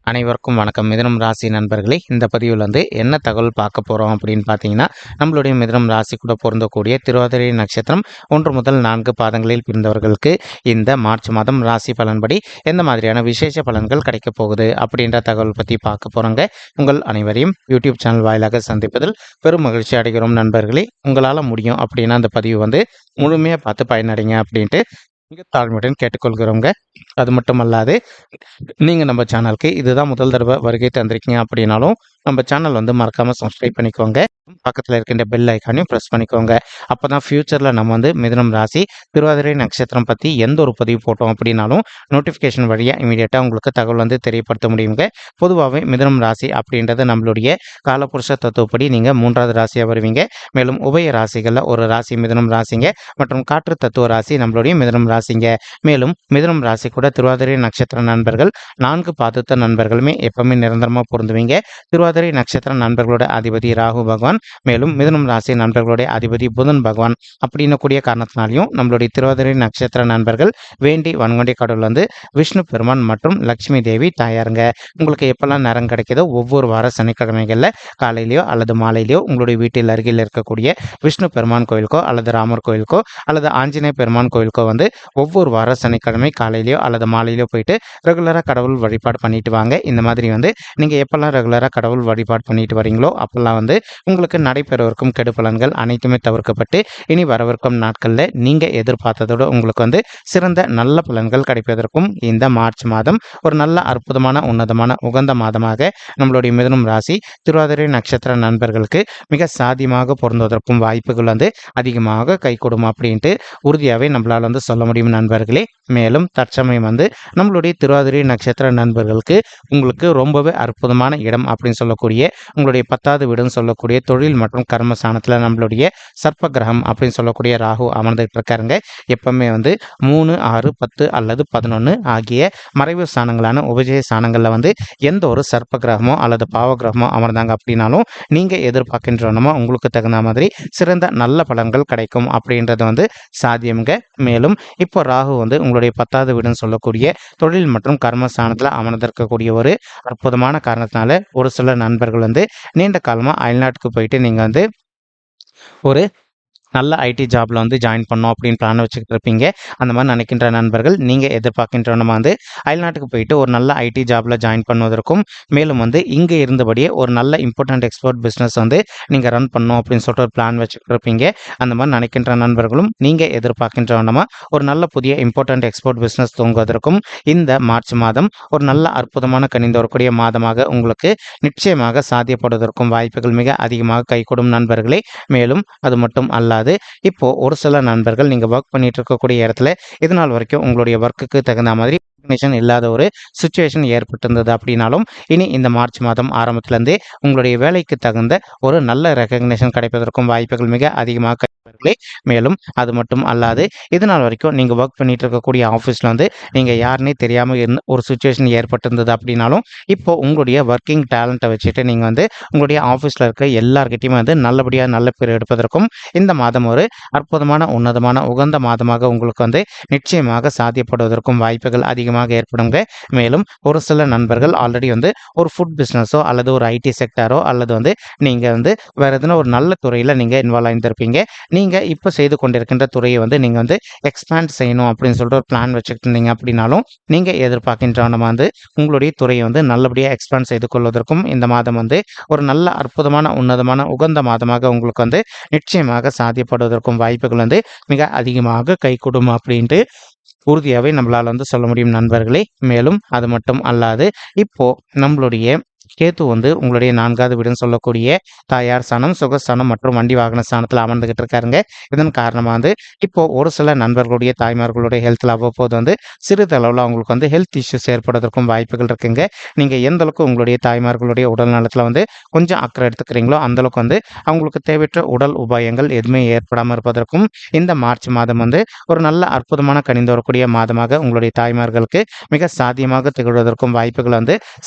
அனைவருக்கும் வணக்கம். மிதுனம் ராசி நண்பர்களே, இந்த பதிவில் என்ன தகவல் பார்க்க போகிறோம் அப்படின்னு பார்த்தீங்கன்னா, நம்மளுடைய மிதுனம் ராசி கூட பொருந்தக்கூடிய திருவாதிரை நட்சத்திரம் 1 முதல் 4 பாதங்களில் பிறந்தவர்களுக்கு இந்த மார்ச் மாதம் ராசி பலன்படி எந்த மாதிரியான விசேஷ பலன்கள் கிடைக்க போகுது அப்படின்ற தகவல் பற்றி பார்க்க போகிறோங்க. உங்கள் அனைவரையும் யூடியூப் சேனல் வாயிலாக சந்திப்பதில் பெரும் மகிழ்ச்சி அடைகிறோம் நண்பர்களே. உங்களால் முடியும் அப்படின்னா அந்த பதிவு முழுமையாக பார்த்து பயனடைங்க அப்படின்ட்டு மிக தாழ்மையுடன் கேட்டுக்கொள்கிறோங்க. அது மட்டுமல்லாது, நீங்கள் நம்ம சேனலுக்கு இதுதான் முதல் தடவை வருகை தந்திருக்கீங்க அப்படின்னாலும் நம்ம சேனல் மறக்காமல் சப்ஸ்கிரைப் பண்ணிக்கோங்க. பக்கத்தில் இருக்கின்ற பெல் ஐக்கானையும் ப்ரெஸ் பண்ணிக்கோங்க. அப்போ தான் ஃப்யூச்சரில் நம்ம மிதுனம் ராசி திருவாதிரை நட்சத்திரம் பற்றி எந்த ஒரு பதிவு போட்டோம் அப்படின்னாலும் நோட்டிஃபிகேஷன் வழியாக இமீடியட்டாக உங்களுக்கு தகவல் தெரியப்படுத்த முடியுங்க. பொதுவாகவே மிதுனம் ராசி அப்படின்றது நம்மளுடைய காலபுருஷ தத்துவப்படி நீங்கள் 3வது ராசியாக வருவீங்க. மேலும் உபய ராசிகளில் ஒரு ராசி மிதுனம் ராசிங்க மற்றும் காற்று தத்துவ ராசி நம்மளுடைய மிதுனம் ராசிங்க. மேலும் மிதுனம் ராசி கூட திருவாதிரை நட்சத்திர நண்பர்கள் 4 பாதத்த நண்பர்களுமே எப்பவுமே நிரந்தரமாக பொருந்துவீங்க. திருவாதிரை நட்சத்திர நண்பர்களோட அதிபதி ராகு பகவான், மேலும் மிதுனம் ராசி நண்பர்களுடைய அதிபதி புதன் பகவான் அப்படின்னு கூடிய காரணத்தினாலையும் நம்மளுடைய திருவாதிரை நட்சத்திர நண்பர்கள் வேண்டி வன்கொண்டி கடவுள் விஷ்ணு பெருமான் மற்றும் லட்சுமி தேவி தாயாருங்க. உங்களுக்கு எப்பெல்லாம் நேரம் கிடைக்குதோ ஒவ்வொரு வார சனிக்கிழமைகளில் காலையிலையோ அல்லது மாலையிலையோ உங்களுடைய வீட்டில் அருகில் இருக்கக்கூடிய விஷ்ணு பெருமான் கோயிலுக்கோ அல்லது ராமர் கோயிலுக்கோ அல்லது ஆஞ்சநேய பெருமான் கோயிலுக்கோ ஒவ்வொரு வார சனிக்கிழமை காலையிலையோ அல்லது மாலையிலையோ போயிட்டு ரெகுலராக கடவுள் வழிபாடு பண்ணிட்டு வாங்க. இந்த மாதிரி நீங்கள் எப்பெல்லாம் ரெகுலராக கடவுள் வழிபாடு பண்ணிட்டு வரீங்களோ அப்பெல்லாம் உங்களுக்கு நடைபெறவிருக்கும் கெடு பலன்கள் அனைத்துமே தவிர்க்கப்பட்டு இனி வரவிருக்கும் நாட்களில் நீங்கள் எதிர்பார்த்ததோடு உங்களுக்கு சிறந்த நல்ல பலன்கள் கிடைப்பதற்கும் இந்த மார்ச் மாதம் ஒரு நல்ல அற்புதமான உன்னதமான உகந்த மாதமாக நம்மளுடைய மிதுனம் ராசி திருவாதிரை நட்சத்திர நண்பர்களுக்கு மிக சாத்தியமாக பொருந்துவதற்கும் வாய்ப்புகள் அதிகமாக கைகூடும் அப்படின்ட்டு உறுதியாகவே நம்மளால் சொல்ல முடியும் நண்பர்களே. மேலும் தற்சமயம் நம்மளுடைய திருவாதிரை நட்சத்திர நண்பர்களுக்கு உங்களுக்கு ரொம்பவே அற்புதமான இடம் அப்படின்னு சொல்லக்கூடிய உங்களுடைய 10வது வீடுன்னு சொல்லக்கூடிய தொழில் மற்றும் கர்மஸ்தானத்தில் நம்மளுடைய சர்ப்ப கிரகம் அப்படின்னு சொல்லக்கூடிய ராகு அமர்ந்துட்டு இருக்காருங்க. எப்பவுமே 3, 6, 10 அல்லது 11 ஆகிய மறைவு ஸ்தானங்களான உபஜய ஸ்தானங்களில் எந்த ஒரு சர்ப்ப கிரகமோ அல்லது பாவ கிரகமோ அமர்ந்தாங்க அப்படின்னாலும் நீங்கள் எதிர்பார்க்கின்றனமோ உங்களுக்கு தகுந்த மாதிரி சிறந்த நல்ல பலன்கள் கிடைக்கும் அப்படின்றது சாத்தியம்ங்க. மேலும் இப்போ ராகு உங்களுடைய 10வது வீடுன்னு சொல்லக்கூடிய தொழில் மற்றும் கர்மஸ்தானத்தில் அமர்ந்திருக்கக்கூடிய ஒரு அற்புதமான காரணத்தினால ஒரு சில நண்பர்கள் நீண்ட காலமாக அயல்நாட்டுக்கு போயிட்டு நீங்கள் ஒரு நல்ல ஐடி ஜாபில் ஜாயின் பண்ணோம் அப்படின்னு பிளான் வச்சுக்கிட்டு இருப்பீங்க. அந்த மாதிரி நினைக்கின்ற நண்பர்கள் நீங்கள் எதிர்பார்க்கின்ற நம்ம அயல்நாட்டுக்கு போயிட்டு ஒரு நல்ல ஐடி ஜாபில் ஜாயின் பண்ணுவதற்கும் மேலும் இங்கே இருந்தபடியே ஒரு நல்ல இம்பார்ட்டன்ட் எக்ஸ்போர்ட் பிஸ்னஸ் நீங்கள் ரன் பண்ணோம் அப்படின்னு சொல்லிட்டு ஒரு பிளான் வச்சுக்கிட்டு இருப்பீங்க. அந்த மாதிரி நினைக்கின்ற நண்பர்களும் நீங்கள் எதிர்பார்க்கின்ற நம்ம ஒரு நல்ல புதிய இம்பார்ட்டன்ட் எக்ஸ்போர்ட் பிஸ்னஸ் துவங்குவதற்கும் இந்த மார்ச் மாதம் ஒரு நல்ல அற்புதமான கனிந்து வரக்கூடிய மாதமாக உங்களுக்கு நிச்சயமாக சாத்தியப்படுவதற்கும் வாய்ப்புகள் மிக அதிகமாக கைகூடும் நண்பர்களே. மேலும் அது மட்டும் அல்லாது இப்போ ஒரு சில நண்பர்கள் நீங்க ஒர்க் பண்ணிட்டு இருக்கக்கூடிய இடத்துல இது நாள் வரைக்கும் உங்களுடைய ஒர்க்குக்கு தகுந்த மாதிரி இல்லாத ஒரு சுச்சுவேஷன் ஏற்பட்டிருந்தது அப்படின்னாலும் இனி இந்த மார்ச் மாதம் ஆரம்பத்திலிருந்தே உங்களுடைய வேலைக்கு தகுந்த ஒரு நல்ல ரெகக்னேஷன் கிடைப்பதற்கும் வாய்ப்புகள் மிக அதிகமாக. மேலும் அது மட்டும் அல்லாது இது நாள் வரைக்கும் நீங்கள் ஒர்க் பண்ணிட்டு இருக்கக்கூடிய ஆஃபீஸில் நீங்கள் யாருன்னே தெரியாமல் இருந்த ஒரு சுச்சுவேஷன் ஏற்பட்டிருந்தது அப்படின்னாலும் இப்போ உங்களுடைய ஒர்க்கிங் டேலண்ட்டை வச்சுட்டு நீங்கள் உங்களுடைய ஆஃபீஸில் இருக்க எல்லார்கிட்டையுமே நல்லபடியாக நல்ல பேர் எடுப்பதற்கும் இந்த மாதம் ஒரு அற்புதமான உன்னதமான உகந்த மாதமாக உங்களுக்கு நிச்சயமாக சாத்தியப்படுவதற்கும் வாய்ப்புகள் அதிகமாக ஏற்படுங்க. மேலும் ஒரு சில நண்பர்கள் ஆல்ரெடி ஒரு ஃபுட் பிஸ்னஸோ அல்லது ஒரு ஐடி செக்டாரோ அல்லது நீங்கள் வேற எதுனா ஒரு நல்ல துறையில் நீங்கள் இன்வால்வ் ஆகியிருப்பீங்க. நீங்கள் இப்போ செய்து கொண்டிருக்கின்ற துறையை நீங்கள் எக்ஸ்பேண்ட் செய்யணும் அப்படின்னு சொல்லிட்டு ஒரு பிளான் வச்சுக்கிட்டு இருந்தீங்க அப்படின்னாலும் நீங்கள் எதிர்பார்க்கின்ற நம்ம உங்களுடைய துறையை நல்லபடியாக எக்ஸ்பேண்ட் செய்து கொள்வதற்கும் இந்த மாதம் ஒரு நல்ல அற்புதமான உன்னதமான உகந்த மாதமாக உங்களுக்கு நிச்சயமாக சாத்தியப்படுவதற்கும் வாய்ப்புகள் மிக அதிகமாக கைகூடும் அப்படின்ட்டு உறுதியாகவே நம்மளால் சொல்ல முடியும் நண்பர்களே. மேலும் அது மட்டும் அல்லாது இப்போ நம்மளுடைய கேத்து உங்களுடைய 4வது வீடுன்னு சொல்லக்கூடிய தாயார் ஸ்தானம், சுகஸ்தானம் மற்றும் வண்டி வாகன ஸ்தானத்தில் அமர்ந்துகிட்டு இருக்காருங்க. இதன் காரணமாக இப்போ ஒரு சில நண்பர்களுடைய தாய்மார்களுடைய ஹெல்த்தில் அவ்வப்போது சிறிதளவில் அவங்களுக்கு ஹெல்த் இஷ்யூஸ் ஏற்படுவதற்கும் வாய்ப்புகள் இருக்குங்க. நீங்கள் எந்த அளவுக்கு உங்களுடைய தாய்மார்களுடைய உடல் நலத்தில் கொஞ்சம் அக்கறை எடுத்துக்கிறீங்களோ அந்தளவுக்கு அவங்களுக்கு தேவையற்ற உடல் உபாயங்கள் எதுவுமே ஏற்படாமல் இருப்பதற்கும் இந்த மார்ச் மாதம் ஒரு நல்ல அற்புதமான கனிந்து வரக்கூடிய மாதமாக உங்களுடைய தாய்மார்களுக்கு மிக சாத்தியமாக திகழ்வதற்கும் வாய்ப்புகள்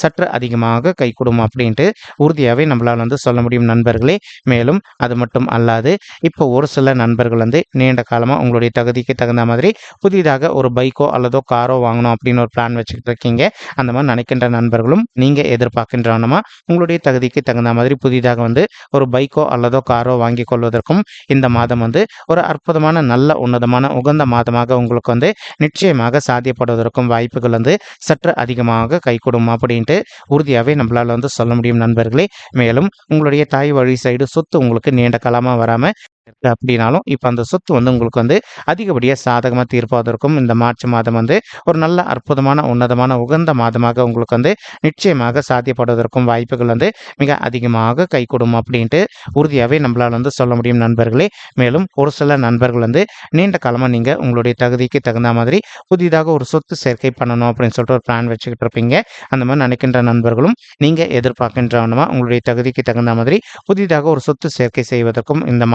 சற்று அதிகமாக கை கைகூடும் அப்படின்ட்டு உறுதியாகவே நம்மளால் வந்து சொல்ல முடியும் நண்பர்களே. மேலும் அது மட்டும் அல்லாது இப்போ ஒரு சில நண்பர்கள் வந்து நீண்ட காலமாக உங்களுடைய தகுதிக்கு தகுந்த மாதிரி புதிதாக ஒரு பைக்கோ அல்லதோ காரோ வாங்கணும் அப்படின்னு ஒரு பிளான் வச்சுக்கிட்டு இருக்கீங்க. அந்த மாதிரி நினைக்கின்ற நண்பர்களும் நீங்கள் எதிர்பார்க்கின்றனமா உங்களுடைய தகுதிக்கு தகுந்த மாதிரி புதிதாக வந்து ஒரு பைக்கோ அல்லதோ காரோ வாங்கி கொள்வதற்கும் இந்த மாதம் வந்து ஒரு அற்புதமான நல்ல உன்னதமான உகந்த மாதமாக உங்களுக்கு வந்து நிச்சயமாக சாத்தியப்படுவதற்கும் வாய்ப்புகள் வந்து சற்று அதிகமாக கைகூடும் அப்படின்ட்டு உறுதியாகவே நம்மளால் வந்து சொல்ல முடியும் நண்பர்களே. மேலும் உங்களுடைய தாய் வழி சைடு சொத்து உங்களுக்கு நீண்ட காலமாக வராமல் இருக்கு அப்படின்னாலும் இப்போ அந்த சொத்து வந்து உங்களுக்கு வந்து அதிகப்படியாக சாதகமாக தீர்ப்பதற்கும் இந்த மார்ச் மாதம் வந்து ஒரு நல்ல அற்புதமான உன்னதமான உகந்த மாதமாக உங்களுக்கு வந்து நிச்சயமாக சாத்தியப்படுவதற்கும் வாய்ப்புகள் வந்து மிக அதிகமாக கைகூடும் அப்படின்ட்டு உறுதியாகவே நம்மளால் வந்து சொல்ல முடியும் நண்பர்களே. மேலும் ஒரு சில நண்பர்கள் வந்து நீண்ட காலமாக நீங்கள் உங்களுடைய தகுதிக்கு தகுந்த மாதிரி புதிதாக ஒரு சொத்து சேர்க்கை பண்ணணும் அப்படின்னு சொல்லிட்டு ஒரு பிளான் வச்சுக்கிட்டு இருப்பீங்க. அந்த மாதிரி நினைக்கின்ற நண்பர்களும் நீங்கள் எதிர்பார்க்கின்றவனமா உங்களுடைய தகுதிக்கு தகுந்த மாதிரி புதிதாக ஒரு சொத்து சேர்க்கை செய்வதற்கும் இந்த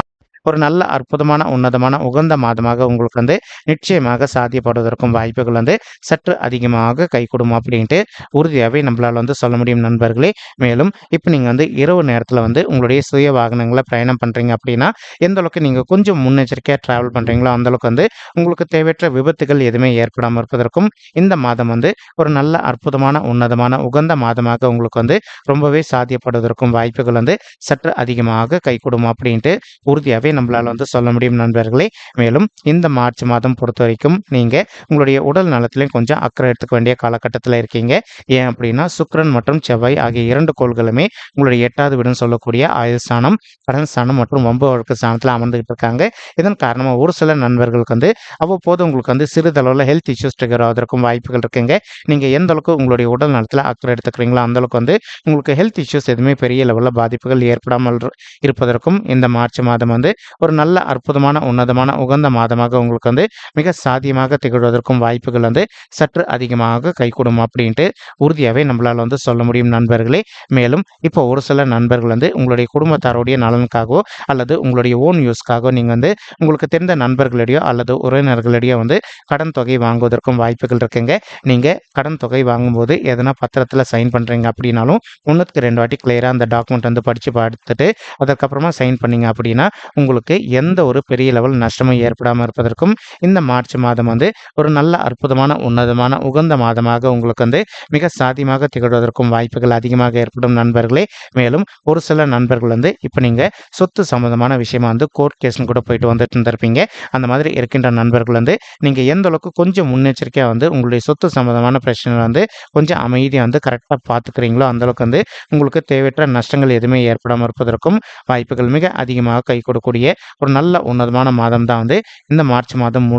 ஒரு நல்ல அற்புதமான உன்னதமான உகந்த மாதமாக உங்களுக்கு வந்து நிச்சயமாக சாத்தியப்படுவதற்கும் வாய்ப்புகள் வந்து சற்று அதிகமாக கைகூடும் அப்படின்ட்டு உறுதியாகவே நம்மளால் வந்து சொல்ல முடியும் நண்பர்களே. மேலும் இப்போ நீங்கள் வந்து இரவு நேரத்தில் வந்து உங்களுடைய சுய வாகனங்களை பயணம் பண்ணுறீங்க அப்படின்னா எந்த அளவுக்கு நீங்கள் கொஞ்சம் முன்னெச்சரிக்கையாக ட்ராவல் பண்ணுறீங்களோ அந்தளவுக்கு வந்து உங்களுக்கு தேவையற்ற விபத்துகள் எதுவுமே ஏற்படாமல் இருப்பதற்கும் இந்த மாதம் வந்து ஒரு நல்ல அற்புதமான உன்னதமான உகந்த மாதமாக உங்களுக்கு வந்து ரொம்பவே சாத்தியப்படுவதற்கும் வாய்ப்புகள் வந்து சற்று அதிகமாக கைகூடும் அப்படின்ட்டு உறுதியாகவே நம்மளால் வந்து சொல்ல முடியும் நண்பர்களே. மேலும் இந்த மார்ச் மாதம் பொறுத்த வரைக்கும் நீங்கள் உங்களுடைய உடல் நலத்திலையும் கொஞ்சம் அக்கறை எடுத்துக்க வேண்டிய காலகட்டத்தில் இருக்கீங்க. ஏன் அப்படின்னா சுக்கிரன் மற்றும் செவ்வாய் ஆகிய 2 கோள்களுமே உங்களுடைய 8வது வீடுன்னு சொல்லக்கூடிய ஆயுள் ஸ்தானம், கடன் ஸ்தானம் மற்றும் வம்பு வழக்கு ஸ்தானத்தில் அமர்ந்துகிட்டு இருக்காங்க. இதன் காரணமாக ஒரு சில நண்பர்களுக்கு வந்து அவ்வப்போது உங்களுக்கு வந்து சிறிதளவில் ஹெல்த் இஷ்யூஸ் ட்ரிகர் ஆவதற்கும் வாய்ப்புகள் இருக்குங்க. நீங்கள் எந்த அளவுக்கு உங்களுடைய உடல் நலத்தில் அக்கறை எடுத்துக்கிறீங்களோ அந்த அளவுக்கு வந்து உங்களுக்கு ஹெல்த் இஷ்யூஸ் எதுவுமே பெரிய லெவலில் பாதிப்புகள் ஏற்படாமல் இருப்பதற்கும் இந்த மார்ச் மாதம் வந்து ஒரு நல்ல அற்புதமான உன்னதமான உகந்த மாதமாக உங்களுக்கு வந்து மிக சாத்தியமாக திகழ்வதற்கும் வாய்ப்புகள் வந்து சற்று அதிகமாக கைகூடும் அப்படின்ட்டு உறுதியாகவே நம்மளால் வந்து சொல்ல முடியும் நண்பர்களே. மேலும் இப்போ ஒரு சில நண்பர்கள் வந்து உங்களுடைய குடும்பத்தாருடைய நலனுக்காகவோ அல்லது உங்களுடைய ஓன் யூஸ்க்காகவோ நீங்கள் வந்து உங்களுக்கு தெரிந்த நண்பர்களிடையோ அல்லது உறவினர்களிடையோ வந்து கடன் தொகை வாங்குவதற்கும் வாய்ப்புகள் இருக்குங்க. நீங்கள் கடன் தொகை வாங்கும்போது எதனா பத்திரத்தில் சைன் பண்ணுறீங்க அப்படின்னாலும் 1க்கு 2 வாட்டி கிளியராக அந்த டாக்குமெண்ட் வந்து படித்து பார்த்துட்டு அதுக்கப்புறமா சைன் பண்ணீங்க அப்படின்னா உங்களுக்கு எந்த ஒரு பெரிய லெவல் நஷ்டமும் ஏற்படாமல் இருப்பதற்கும் இந்த மார்ச் மாதம் வந்து ஒரு நல்ல அற்புதமான உன்னதமான உகந்த மாதமாக உங்களுக்கு வந்து மிக சாத்தியமாக திகழ்வதற்கும் வாய்ப்புகள் அதிகமாக ஏற்படும் நண்பர்களே. மேலும் ஒரு சில நண்பர்கள் வந்து இப்போ நீங்கள் சொத்து சம்மந்தமான விஷயமா வந்து கோர்ட் கேஸ்னு கூட போயிட்டு வந்துட்டு இருந்திருப்பீங்க. அந்த மாதிரி இருக்கின்ற நண்பர்கள் வந்து நீங்கள் எந்த அளவுக்கு கொஞ்சம் முன்னெச்சரிக்கையாக வந்து உங்களுடைய சொத்து சம்மந்தமான பிரச்சனை வந்து கொஞ்சம் அமைதியாக வந்து கரெக்டாக பார்த்துக்கிறீங்களோ அந்தளவுக்கு வந்து உங்களுக்கு தேவையற்ற நஷ்டங்கள் எதுவுமே ஏற்படாமல் இருப்பதற்கும் வாய்ப்புகள் மிக அதிகமாக கை கொடுக்கக்கூடிய ஒரு நல்ல உன்னதமான மாதம் தான் வந்து இந்த மார்ச் மாதம்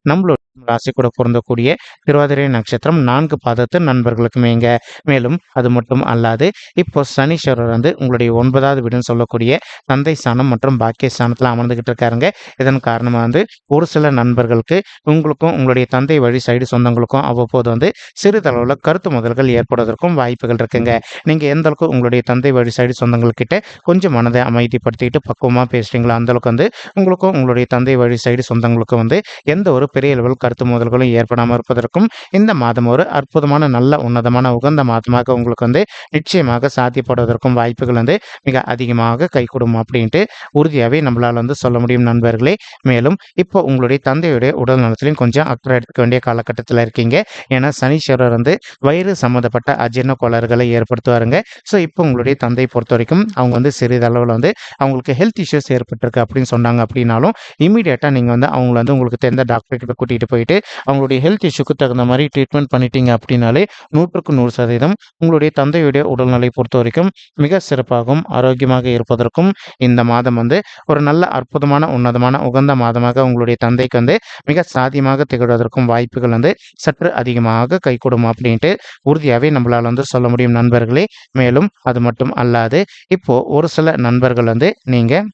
நம்மளோட ராசி கூட பொருந்தக்கூடிய திருவாதிரை நட்சத்திரம் 4 பாதத்து நண்பர்களுக்குமேங்க. மேலும் அது மட்டும் அல்லாது இப்போ சனீஸ்வரர் வந்து உங்களுடைய 9வது வீடுன்னு சொல்லக்கூடிய தந்தை ஸ்தானம் மற்றும் பாக்கிய ஸ்தானத்தில் அமர்ந்துகிட்டு இருக்காருங்க. இதன் காரணமாக வந்து ஒரு சில நண்பர்களுக்கு உங்களுக்கும் உங்களுடைய தந்தை வழி சைடு சொந்தங்களுக்கும் அவ்வப்போது வந்து சிறிதளவில் கருத்து முதல்கள் ஏற்படுவதற்கும் வாய்ப்புகள் இருக்குங்க. நீங்கள் எந்த அளவுக்கு உங்களுடைய தந்தை வழி சைடு சொந்தங்கள்கிட்ட கொஞ்சம் மனதை அமைதிப்படுத்திக்கிட்டு பக்குவமாக பேசுகிறீங்களோ அந்தளவுக்கு வந்து உங்களுக்கும் உங்களுடைய தந்தை வழி சைடு சொந்தங்களுக்கும் வந்து எந்த ஒரு பெரிய லெவல் கருத்து மோதல்களும் ஏற்படாமல் இருப்பதற்கும் இந்த மாதம் ஒரு அற்புதமான நல்ல உன்னதமான உகந்த மாதமாக உங்களுக்கு வந்து நிச்சயமாக சாத்தியப்படுவதற்கும் வாய்ப்புகள் வந்து மிக அதிகமாக கைகூடும் அப்படின்ட்டு உறுதியாகவே நம்மளால் வந்து சொல்ல முடியும் நண்பர்களே. மேலும் இப்போ உங்களுடைய தந்தையுடைய உடல் நலத்திலையும் கொஞ்சம் அக்கறை எடுக்க வேண்டிய காலகட்டத்தில் இருக்கீங்க. ஏன்னா சனீஸ்வரர் வந்து வயிறு சம்மந்தப்பட்ட அஜீரண கோளாறுகளை ஏற்படுத்துவாருங்க. ஸோ இப்போ உங்களுடைய தந்தை பொறுத்த வரைக்கும் அவங்க வந்து சிறிதளவில் வந்து அவங்களுக்கு ஹெல்த் இஷ்யூஸ் ஏற்பட்டிருக்கு அப்படின்னு சொன்னாங்க அப்படின்னாலும் இமீடியட்டாக நீங்கள் வந்து அவங்கள வந்து உங்களுக்கு தெரிந்த டாக்டர் கிட்ட கூட்டிகிட்டு போயிட்டு அவங்களுடைய ஹெல்த் இஷ்யூக்கு தகுந்த மாதிரி ட்ரீட்மெண்ட் பண்ணிட்டீங்க அப்படின்னாலே 100க்கு 100% உங்களுடைய தந்தையுடைய உடல்நிலை பொறுத்த வரைக்கும் மிக சிறப்பாகவும் ஆரோக்கியமாக இருப்பதற்கும் இந்த மாதம் வந்து ஒரு நல்ல அற்புதமான உன்னதமான உகந்த மாதமாக உங்களுடைய தந்தைக்கு வந்து மிக சாத்தியமாக திகழ்வதற்கும் வாய்ப்புகள் வந்து சற்று அதிகமாக கைகூடும் அப்படின்ட்டு உறுதியாகவே நம்மளால் வந்து சொல்ல முடியும் நண்பர்களே. மேலும் அது மட்டும் அல்லாது இப்போ ஒரு சில நண்பர்கள் வந்து நீங்கள்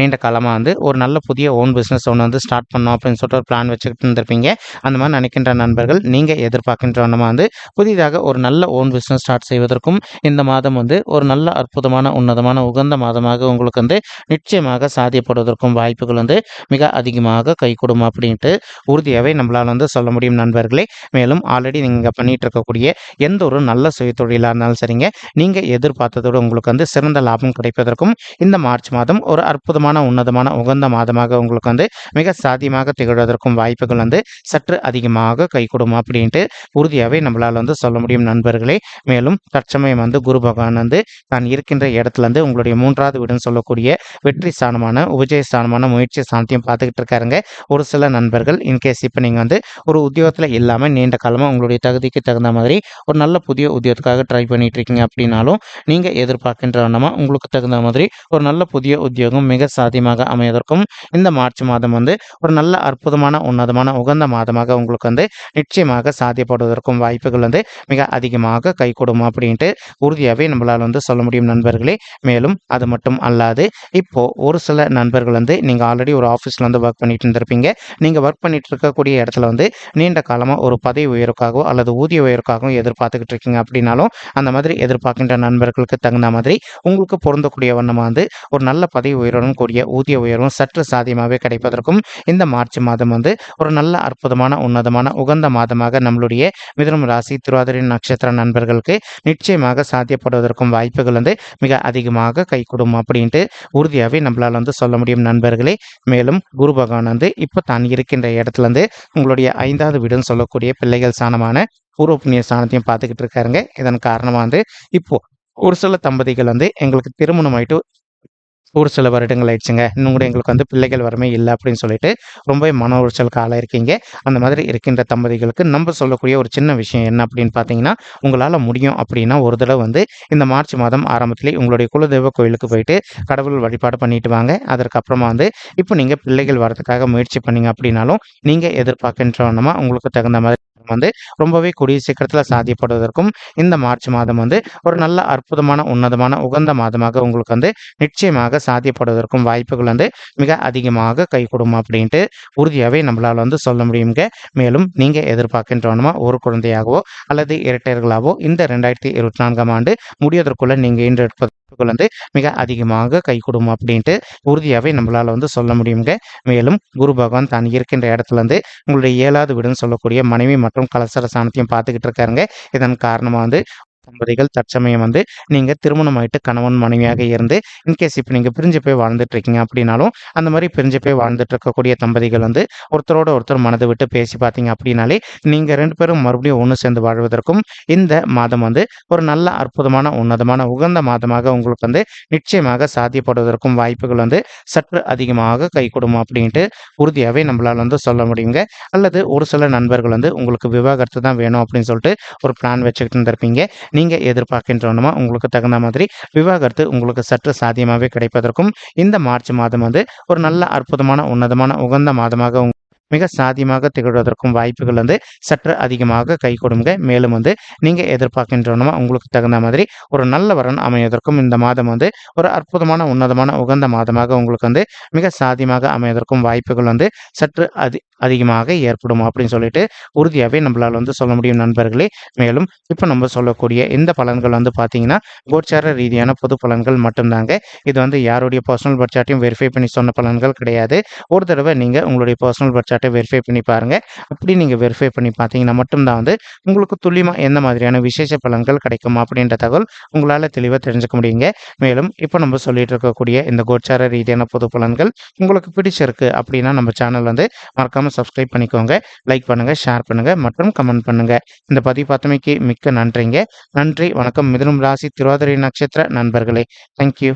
நீண்ட காலமாக வந்து ஒரு நல்ல புதிய ஓன் பிஸ்னஸ் ஒன்று வந்து ஸ்டார்ட் பண்ணோம் அப்படின்னு சொல்லிட்டு ஒரு பிளான் வச்சுக்கிட்டு இருந்திருப்பீங்க. அந்த மாதிரி நினைக்கின்ற நண்பர்கள் நீங்கள் எதிர்பார்க்கின்ற வண்ணமாக வந்து புதிதாக ஒரு நல்ல ஓன் பிஸ்னஸ் ஸ்டார்ட் செய்வதற்கும் இந்த மாதம் வந்து ஒரு நல்ல அற்புதமான உன்னதமான உகந்த மாதமாக உங்களுக்கு வந்து நிச்சயமாக சாத்தியப்படுவதற்கும் வாய்ப்புகள் வந்து மிக அதிகமாக கைகூடும் அப்படின்ட்டு உறுதியாகவே நம்மளால் வந்து சொல்ல முடியும் நண்பர்களே. மேலும் ஆல்ரெடி நீங்கள் பண்ணிட்டு இருக்கக்கூடிய எந்த ஒரு நல்ல சுய தொழிலாக இருந்தாலும் சரிங்க, நீங்கள் எதிர்பார்த்ததோடு உங்களுக்கு வந்து சிறந்த லாபம் கிடைப்பதற்கும் இந்த மார்ச் மாதம் ஒரு அற்புதமான உன்னதமான உகந்த மாதமாக உங்களுக்கு வந்து மிக சாத்தியமாக திகழ்வதற்கும் வாய்ப்புகள் வந்து சற்று அதிகமாக கைகூடும் அப்படின்ட்டு உறுதியாகவே நம்மளால் வந்து சொல்ல முடியும் நண்பர்களே. மேலும் தற்சமயம் வந்து குரு பகவான் வந்து தான் இருக்கின்ற இடத்துல இருந்து உங்களுடைய 3வது வீடுன்னு சொல்லக்கூடிய வெற்றி ஸ்தானமான உபஜய ஸ்தானமான முயற்சி ஸ்தானத்தையும் பார்த்துக்கிட்டு இருக்காருங்க. ஒரு சில நண்பர்கள் இன்கேஸ் இப்போ நீங்கள் வந்து ஒரு உத்தியோகத்தில் இல்லாமல் நீண்ட காலமாக உங்களுடைய தகுதிக்கு தகுந்த மாதிரி ஒரு நல்ல புதிய உத்தியோகத்துக்காக ட்ரை பண்ணிட்டு இருக்கீங்க அப்படின்னாலும் நீங்கள் எதிர்பார்க்கின்ற வண்ணமாக உங்களுக்கு தகுந்த மாதிரி ஒரு நல்ல புதிய உத்தியோகம் மிக சாத்தியமாக அமைவதற்கும் இந்த மார்ச் மாதம் வந்து ஒரு நல்ல அற்புதமான உன்னதமான உகந்த மாதமாக உங்களுக்கு வந்து நிச்சயமாக சாத்தியப்படுவதற்கும் வாய்ப்புகள் வந்து மிக அதிகமாக கைகூடும் அப்படின்ட்டு உறுதியாகவே நம்மளால் வந்து சொல்ல முடியும் நண்பர்களே. மேலும் அது மட்டும் அல்லாது இப்போ ஒரு சில நண்பர்கள் வந்து நீங்கள் ஆல்ரெடி ஒரு ஆஃபீஸில் வந்து ஒர்க் பண்ணிட்டு இருந்திருப்பீங்க. நீங்கள் ஒர்க் பண்ணிட்டு இருக்கக்கூடிய இடத்துல வந்து நீண்ட காலமாக ஒரு பதவி உயர்வுக்காகவோ அல்லது ஊதிய உயர்வுக்காகவும் எதிர்பார்த்துக்கிட்டு இருக்கீங்க அப்படின்னாலும் அந்த மாதிரி எதிர்பார்க்கின்ற நண்பர்களுக்கு தகுந்த மாதிரி உங்களுக்கு பொருந்தக்கூடிய வண்ணமாக வந்து ஒரு நல்ல பதவி உயர்வுடன் கூடிய ஊதிய உயர்வும் சற்று சாத்தியமாகவே கிடைப்பதற்கும் இந்த மார்ச் மாதம் வந்து ஒரு நல்ல அற்புதமான உன்னதமான உகந்த மாதமாக நம்மளுடைய மிதுனம் ராசி திருவாதிரை நட்சத்திர நண்பர்களுக்கு நிச்சயமாக சாத்தியப்படுவதற்கும் வாய்ப்புகள் வந்து மிக அதிகமாக கைகூடும் அப்படின்ட்டு உறுதியாகவே நம்மளால் வந்து சொல்ல முடியும் நண்பர்களே. மேலும் குரு பகவான் வந்து இப்போ தான் இருக்கின்ற இடத்துல இருந்து உங்களுடைய 5வது வீடுன்னு சொல்லக்கூடிய பிள்ளைகள் ஸ்தானமான பூர்வ புண்ணிய ஸ்தானத்தையும் பார்த்துக்கிட்டு இருக்காருங்க. இதன் காரணமாக வந்து இப்போ ஒரு சில தம்பதிகள் வந்து எங்களுக்கு திருமணம் ஆயிட்டு ஒரு சில வருடங்கள் ஆயிடுச்சுங்க, இன்னும் கூட எங்களுக்கு வந்து பிள்ளைகள் வரமே இல்லை அப்படின்னு சொல்லிட்டு ரொம்பவே மன உளைச்சலுக்கு ஆளாயிருக்கீங்க. அந்த மாதிரி இருக்கின்ற தம்பதிகளுக்கு நம்ம சொல்லக்கூடிய ஒரு சின்ன விஷயம் என்ன அப்படின்னு பார்த்தீங்கன்னா, உங்களால் முடியும் அப்படின்னா ஒரு தடவை வந்து இந்த மார்ச் மாதம் ஆரம்பத்திலே உங்களுடைய குலதெய்வ கோயிலுக்கு போயிட்டு கடவுள் வழிபாடு பண்ணிட்டு வாங்க. அதற்கப்புறமா வந்து இப்போ நீங்கள் பிள்ளைகள் வரதுக்காக முயற்சி பண்ணீங்க அப்படின்னாலும் நீங்கள் எதிர்பார்க்கின்றவனமா உங்களுக்கு தகுந்த மாதிரி வந்து ரொம்பவே கூடிய சீக்கிரத்தில் சாத்தியப்படுவதற்கும் இந்த மார்ச் மாதம் வந்து ஒரு நல்ல அற்புதமான உன்னதமான உகந்த மாதமாக உங்களுக்கு வந்து நிச்சயமாக சாத்தியப்படுவதற்கும் வாய்ப்புகள் வந்து மிக அதிகமாக கைகூடும் அப்படின்ட்டு உறுதியாகவே நம்மளால் வந்து சொல்ல முடியுங்க. மேலும் நீங்கள் எதிர்பார்க்கின்றவனமா ஒரு குழந்தையாகவோ அல்லது இரட்டையர்களாகவோ இந்த 2024ஆம் ஆண்டு முடிவதற்குள்ள நீங்கள் இன்று எடுப்பது வந்து மிக அதிகமாக கைகூடும் அப்படின்ட்டு உறுதியாகவே நம்மளால் வந்து சொல்ல முடியுங்க. மேலும் குரு பகவான் தான் இருக்கின்ற இடத்துல இருந்து உங்களுடைய 7வது வீடுன்னு சொல்லக்கூடிய மனைவி மற்றும் கலசர ஸ்தானத்தையும் பார்த்துக்கிட்டு இருக்காருங்க. இதன் காரணமாக வந்து தம்பதிகள் தற்சமயம் வந்து நீங்கள் திருமணம் ஆயிட்டு கணவன் மனைவியாக இருந்து இன்கேஸ் இப்போ நீங்கள் பிரிஞ்சு போய் வாழ்ந்துட்டு இருக்கீங்க அப்படின்னாலும் அந்த மாதிரி பிரிஞ்சு போய் வாழ்ந்துட்டு இருக்கக்கூடிய தம்பதிகள் வந்து ஒருத்தரோட ஒருத்தர் மனதை விட்டு பேசி பார்த்தீங்க அப்படின்னாலே நீங்கள் 2 பேரும் மறுபடியும் ஒன்று சேர்ந்து வாழ்வதற்கும் இந்த மாதம் வந்து ஒரு நல்ல அற்புதமான உன்னதமான உகந்த மாதமாக உங்களுக்கு வந்து நிச்சயமாக சாத்தியப்படுவதற்கும் வாய்ப்புகள் வந்து சற்று அதிகமாக கைகூடும் அப்படின்ட்டு உறுதியாகவே நம்மளால் வந்து சொல்ல முடியுங்க. அல்லது ஒரு சில நண்பர்கள் வந்து உங்களுக்கு விவாகரத்து தான் வேணும் அப்படின்னு சொல்லிட்டு ஒரு பிளான் வச்சுக்கிட்டு இருந்திருப்பீங்க. நீங்கள் எதிர்பார்க்கின்றவனமா உங்களுக்கு தகுந்த மாதிரி விவாகரத்து உங்களுக்கு சற்று சாத்தியமாகவே கிடைப்பதற்கும் இந்த மார்ச் மாதம் வந்து ஒரு நல்ல அற்புதமான உன்னதமான உகந்த மாதமாக மிக சாத்தியமாக திகழ்வதற்கும் வாய்ப்புகள் வந்து சற்று அதிகமாக கைகூடுங்க. மேலும் வந்து நீங்கள் எதிர்பார்க்கின்றவனமா உங்களுக்கு தகுந்த மாதிரி ஒரு நல்ல வரன் அமைவதற்கும் இந்த மாதம் வந்து ஒரு அற்புதமான உன்னதமான உகந்த மாதமாக உங்களுக்கு வந்து மிக சாத்தியமாக அமைவதற்கும் வாய்ப்புகள் வந்து சற்று அதிகமாக ஏற்படும் அப்படின்னு சொல்லிட்டு உறுதியாகவே நம்மளால் வந்து சொல்ல முடியும் நண்பர்களே. மேலும் இப்போ நம்ம சொல்லக்கூடிய இந்த பலன்கள் வந்து பார்த்தீங்கன்னா கோச்சார ரீதியான பொது பலன்கள் மட்டும்தாங்க. இது வந்து யாருடைய பர்சனல் பட்ஜெட்டையும் வெரிஃபை பண்ணி சொன்ன பலன்கள் கிடையாது. ஒரு தடவை நீங்கள் உங்களுடைய பர்சனல் பட்ஜெட்டை வெரிஃபை பண்ணி பாருங்கள். அப்படி நீங்கள் வெரிஃபை பண்ணி பார்த்தீங்கன்னா மட்டும்தான் வந்து உங்களுக்கு துல்லியமாக எந்த மாதிரியான விசேஷ பலன்கள் கிடைக்கும் அப்படின்ற தகவல் உங்களால் தெளிவாக தெரிஞ்சுக்க முடியுங்க. மேலும் இப்போ நம்ம சொல்லிட்டு இருக்கக்கூடிய இந்த கோச்சார ரீதியான பொது பலன்கள் உங்களுக்கு பிடிச்சிருக்கு அப்படின்னா நம்ம சேனல் வந்து மறக்காம சப்ஸ்கிரைப் பண்ணிக்கோங்க. லைக் பண்ணுங்க, ஷேர் பண்ணுங்க மற்றும் கமெண்ட் பண்ணுங்க. இந்த பதிவு பார்த்தமைக்கு மிக்க நன்றிங்க. நன்றி, வணக்கம். மிதுனம் ராசி திருவாதிரை நட்சத்திர நண்பர்களே. தேங்க்யூ.